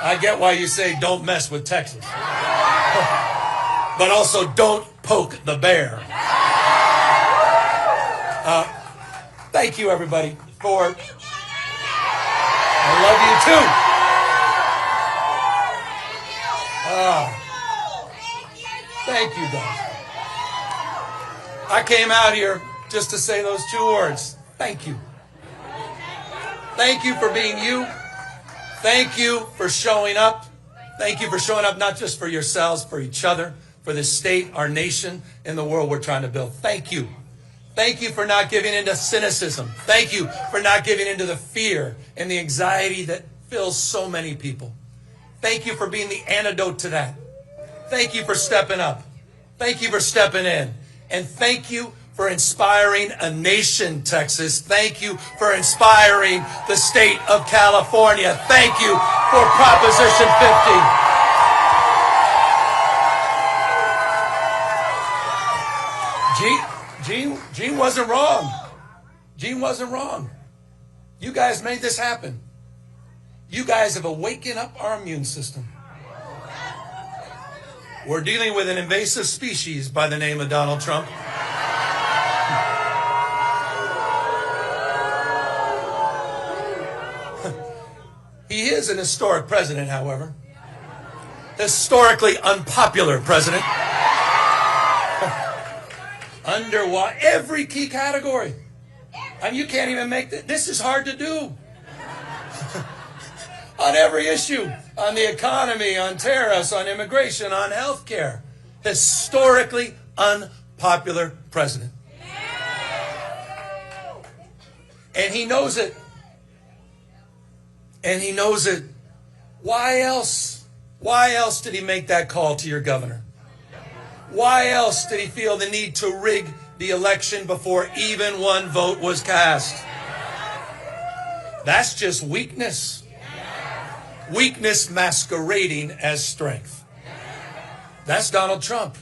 I get why you say don't mess with Texas. But also don't poke the bear. Thank you, everybody, for... I love you, too. Thank you, guys. I came out here just to say those two words. Thank you. Thank you for being you. Thank you for showing up. Thank you for showing up not just for yourselves, for each other, for the state, our nation, and the world we're trying to build. Thank you. Thank you for not giving into cynicism. Thank you for not giving into the fear and the anxiety that fills so many people. Thank you for being the antidote to that. Thank you for stepping up. Thank you for stepping in. And thank you for inspiring a nation, Texas. Thank you for inspiring the state of California. Thank you for Proposition 50. Gene wasn't wrong. Gene wasn't wrong. You guys made this happen. You guys have awakened up our immune system. We're dealing with an invasive species by the name of Donald Trump. He is an historic president, however. Historically unpopular president. Under every key category. I mean, you can't even make this is hard to do. On every issue, on the economy, on tariffs, on immigration, on health care. Historically unpopular president. And he knows it. And he knows it. Why else? Why else did he make that call to your governor? Why else did he feel the need to rig the election before even one vote was cast? That's just weakness. Weakness masquerading as strength. That's Donald Trump.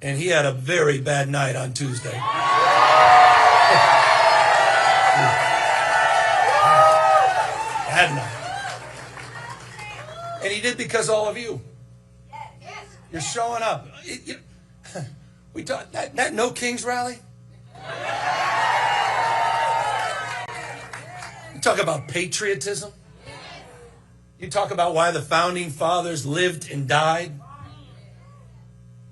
And he had a very bad night on Tuesday. Bad night. And he did because all of you. You're showing up. We talk that No Kings rally. You talk about patriotism. You talk about why the founding fathers lived and died.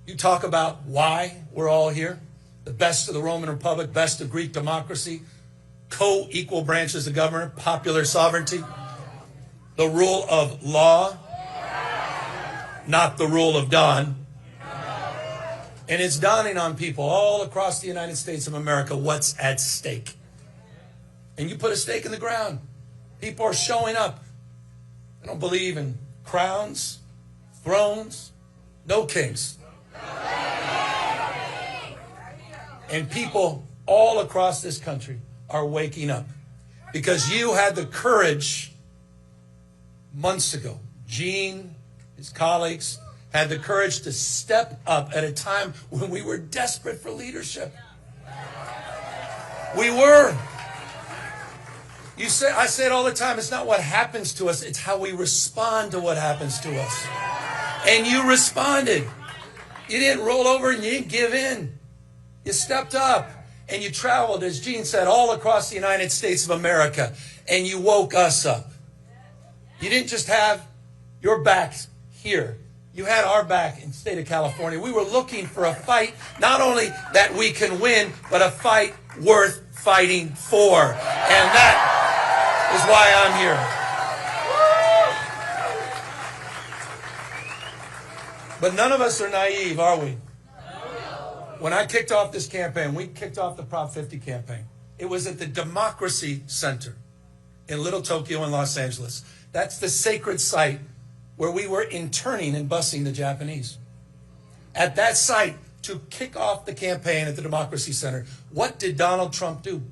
You talk about why we're all here. The best of the Roman Republic, best of Greek democracy, co-equal branches of government, popular sovereignty, the rule of law, not the rule of Don. And it's dawning on people all across the United States of America what's at stake. And you put a stake in the ground. People are showing up. They don't believe in crowns, thrones, no kings. And people all across this country are waking up because you had the courage months ago. Gene, his colleagues, had the courage to step up at a time when we were desperate for leadership. We were. I say it all the time, it's not what happens to us, it's how we respond to what happens to us. And you responded. You didn't roll over and you didn't give in. You stepped up and you traveled, as Gene said, all across the United States of America, and you woke us up. You didn't just have your backs here. You had our back in the state of California. We were looking for a fight, not only that we can win, but a fight worth fighting for. And that is why I'm here. But none of us are naive, are we? When I kicked off this campaign, we kicked off the Prop 50 campaign. It was at the Democracy Center in Little Tokyo in Los Angeles. That's the sacred site where we were interning and busing the Japanese. At that site, to kick off the campaign at the Democracy Center, what did Donald Trump do?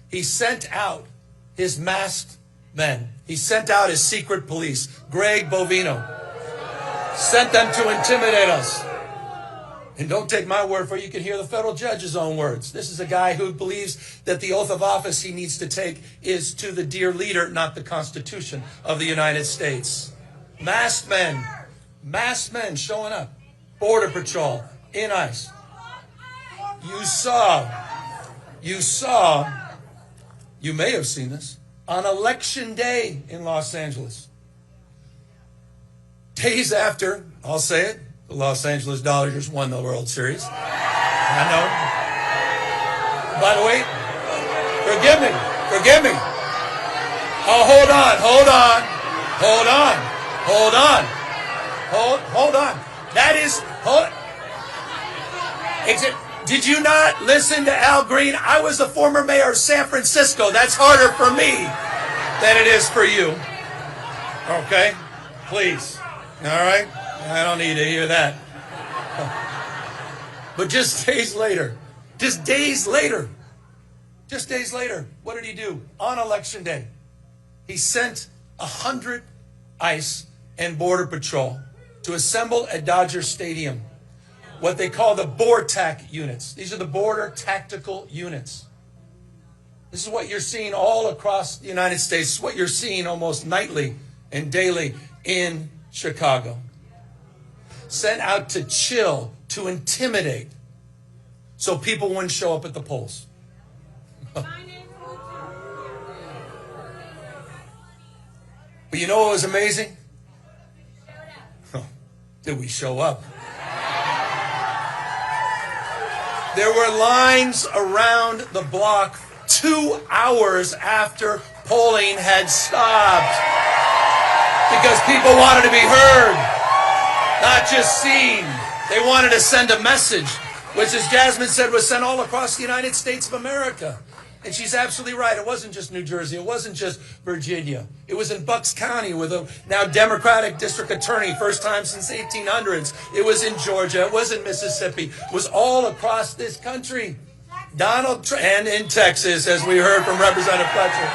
He sent out his masked men. He sent out his secret police, Greg Bovino. Sent them to intimidate us. And don't take my word for it. You can hear the federal judge's own words. This is a guy who believes that the oath of office he needs to take is to the dear leader, not the Constitution of the United States. Masked men showing up. Border Patrol in ICE. You may have seen this on Election Day in Los Angeles. Days after, I'll say it, the Los Angeles Dodgers won the World Series. I know. By the way, forgive me. Oh, hold on. Did you not listen to Al Green? I was the former mayor of San Francisco. That's harder for me than it is for you. Okay? Please. All right? I don't need to hear that. But just days later, what did he do? On Election Day, he sent 100 ICE and Border Patrol to assemble at Dodger Stadium, what they call the BORTAC units. These are the Border Tactical Units. This is what you're seeing all across the United States. This is what you're seeing almost nightly and daily in Chicago. Sent out to chill, to intimidate, so people wouldn't show up at the polls. But you know what was amazing? Did we show up? There were lines around the block 2 hours after polling had stopped because people wanted to be heard. Not just seen. They wanted to send a message, which, as Jasmine said, was sent all across the United States of America. And she's absolutely right. It wasn't just New Jersey. It wasn't just Virginia. It was in Bucks County with a now Democratic district attorney, first time since 1800s. It was in Georgia. It was in Mississippi. It was all across this country. And in Texas, as we heard from Representative Fletcher.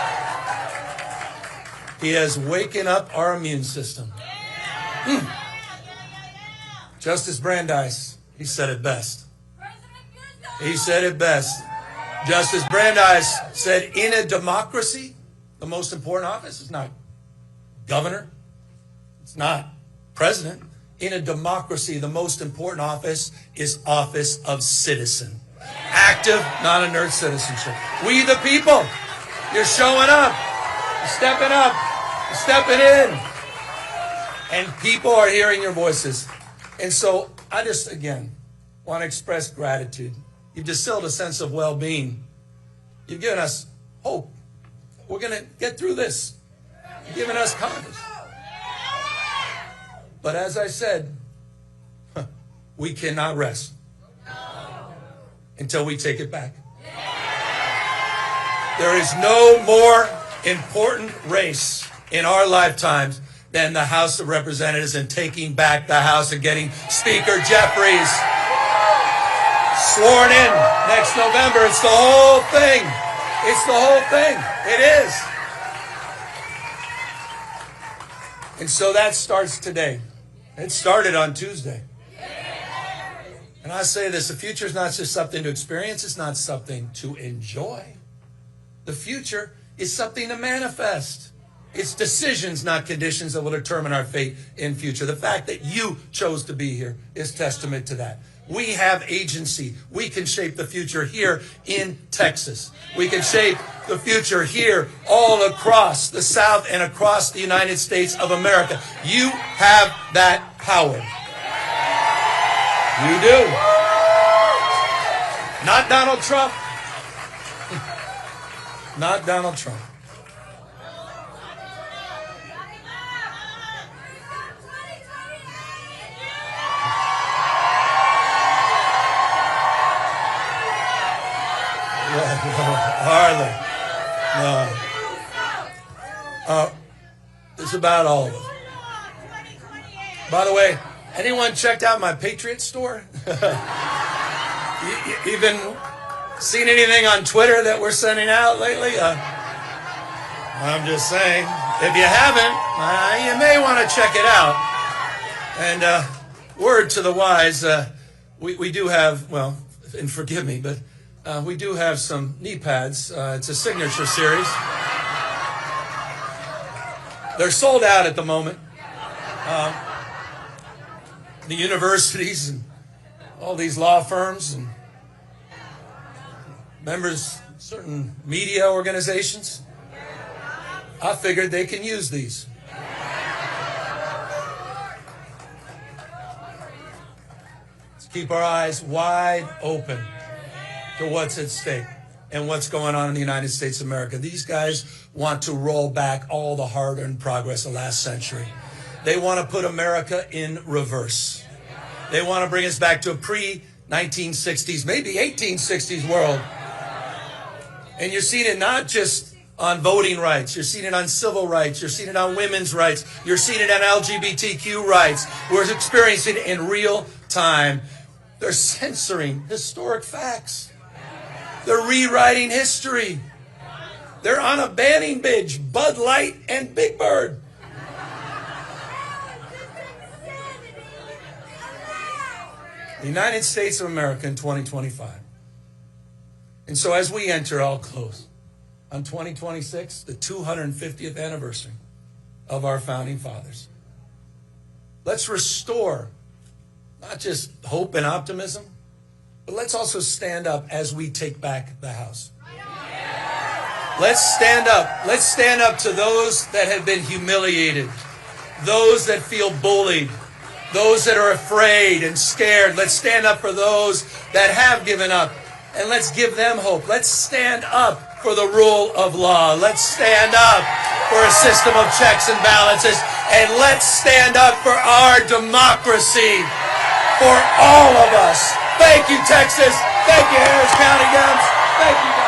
He has waken up our immune system. Justice Brandeis, he said it best. Justice Brandeis said, in a democracy, the most important office is not governor. It's not president. In a democracy, the most important office is office of citizen. Active, not inert citizenship. We the people, you're showing up, you're stepping up, you're stepping in. And people are hearing your voices. And so I just, again, want to express gratitude. You've distilled a sense of well-being. You've given us hope. We're going to get through this. You've given us confidence. But as I said, we cannot rest until we take it back. There is no more important race in our lifetimes than the House of Representatives and taking back the House and getting Speaker Jeffries sworn in next November. It's the whole thing. It is. And so that starts today. It started on Tuesday. And I say this, the future is not just something to experience. It's not something to enjoy. The future is something to manifest. It's decisions, not conditions, that will determine our fate in future. The fact that you chose to be here is testament to that. We have agency. We can shape the future here in Texas. We can shape the future here all across the South and across the United States of America. You have that power. You do. Not Donald Trump. Not Donald Trump. Hardly. No. It's about all of it. By the way, anyone checked out my Patriot store? You been seen anything on Twitter that we're sending out lately? I'm just saying, if you haven't, you may want to check it out. And word to the wise, We do have, well, and forgive me, but we do have some knee pads. It's a signature series. They're sold out at the moment. The universities and all these law firms and members of certain media organizations, I figured they can use these. Keep our eyes wide open to what's at stake and what's going on in the United States of America. These guys want to roll back all the hard-earned progress of last century. They want to put America in reverse. They want to bring us back to a pre-1960s, maybe 1860s world. And you're seeing it not just on voting rights. You're seeing it on civil rights. You're seeing it on women's rights. You're seeing it on LGBTQ rights. We're experiencing it in real time. They're censoring historic facts. They're rewriting history. They're on a banning binge, Bud Light and Big Bird. The United States of America in 2025. And so as we enter, I'll close, on 2026, the 250th anniversary of our founding fathers. Let's restore not just hope and optimism, but let's also stand up as we take back the House. Let's stand up. Let's stand up to those that have been humiliated, those that feel bullied, those that are afraid and scared. Let's stand up for those that have given up, and let's give them hope. Let's stand up for the rule of law. Let's stand up for a system of checks and balances, and let's stand up for our democracy. For all of us. Thank you, Texas. Thank you, Harris County Dems. Thank you.